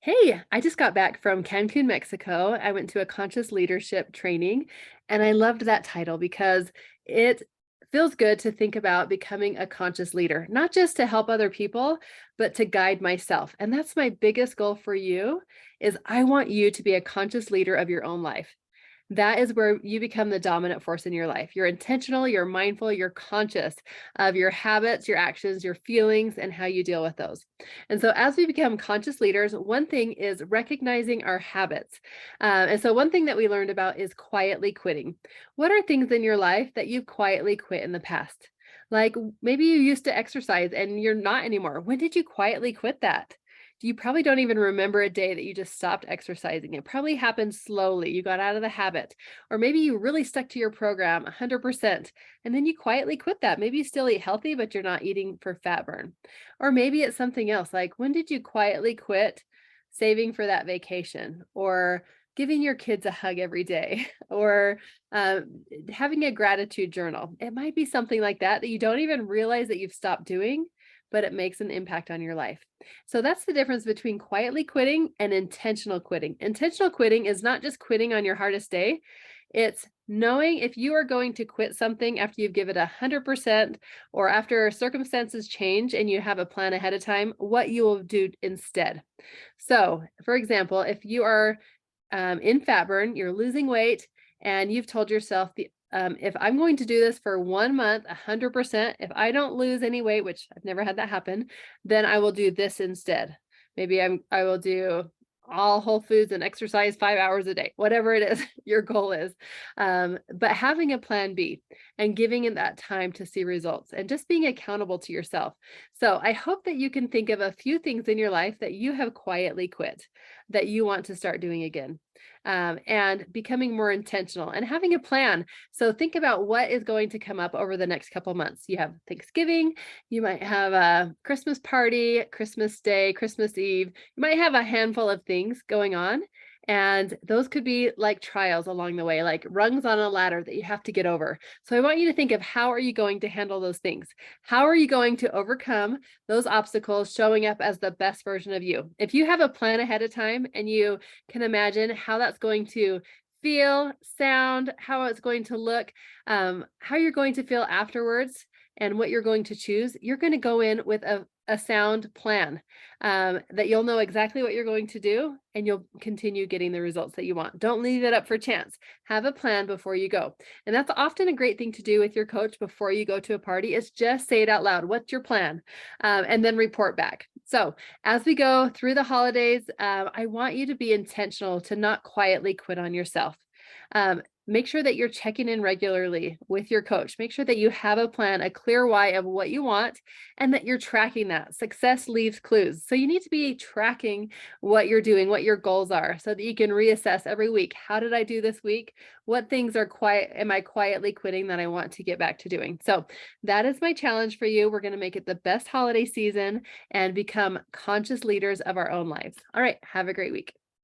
Hey, I just got back from Cancun, Mexico. I went to a conscious leadership training, and I loved that title because it feels good to think about becoming a conscious leader, not just to help other people, but to guide myself. And that's my biggest goal for you is I want you to be a conscious leader of your own life. That is where you become the dominant force in your life. You're intentional, you're mindful, you're conscious of your habits, your actions, your feelings, and how you deal with those. And so, as we become conscious leaders, one thing is recognizing our habits. And so, one thing that we learned about is quietly quitting. What are things in your life that you've quietly quit in the past? Like maybe you used to exercise and you're not anymore. When did you quietly quit that? You probably don't even remember a day that you just stopped exercising. It probably happened slowly. You got out of the habit, or maybe you really stuck to your program 100%, and then you quietly quit that. Maybe you still eat healthy, but you're not eating for fat burn. Or maybe it's something else. Like when did you quietly quit saving for that vacation, or giving your kids a hug every day, or having a gratitude journal? It might be something like that that you don't even realize that you've stopped doing, but it makes an impact on your life. So that's the difference between quietly quitting and intentional quitting. Intentional quitting is not just quitting on your hardest day. It's knowing if you are going to quit something after you've given it 100% or after circumstances change and you have a plan ahead of time, what you will do instead. So, for example, if you are in fat burn, you're losing weight, and you've told yourself if I'm going to do this for 1 month, 100%, if I don't lose any weight, which I've never had that happen, then I will do this instead. Maybe I will do all whole foods and exercise 5 hours a day, whatever it is your goal is. But having a plan B and giving it that time to see results and just being accountable to yourself. So I hope that you can think of a few things in your life that you have quietly quit that you want to start doing again. And becoming more intentional and having a plan. So think about what is going to come up over the next couple months. You have Thanksgiving, you might have a Christmas party, Christmas Day, Christmas Eve. You might have a handful of things going on. And those could be like trials along the way, like rungs on a ladder that you have to get over. So I want you to think of how are you going to handle those things? How are you going to overcome those obstacles, showing up as the best version of you? If you have a plan ahead of time and you can imagine how that's going to feel, sound, how it's going to look, how you're going to feel afterwards, and what you're going to choose, you're going to go in with a sound plan that you'll know exactly what you're going to do and you'll continue getting the results that you want. Don't leave it up for chance. Have a plan before you go. And that's often a great thing to do with your coach before you go to a party is just say it out loud. What's your plan? And then report back. So as we go through the holidays, I want you to be intentional to not quietly quit on yourself. Make sure that you're checking in regularly with your coach. Make sure that you have a plan, a clear why of what you want, and that you're tracking that. Success leaves clues. So you need to be tracking what you're doing, what your goals are, so that you can reassess every week. How did I do this week? What things am I quietly quitting that I want to get back to doing? So that is my challenge for you. We're going to make it the best holiday season and become conscious leaders of our own lives. All right. Have a great week.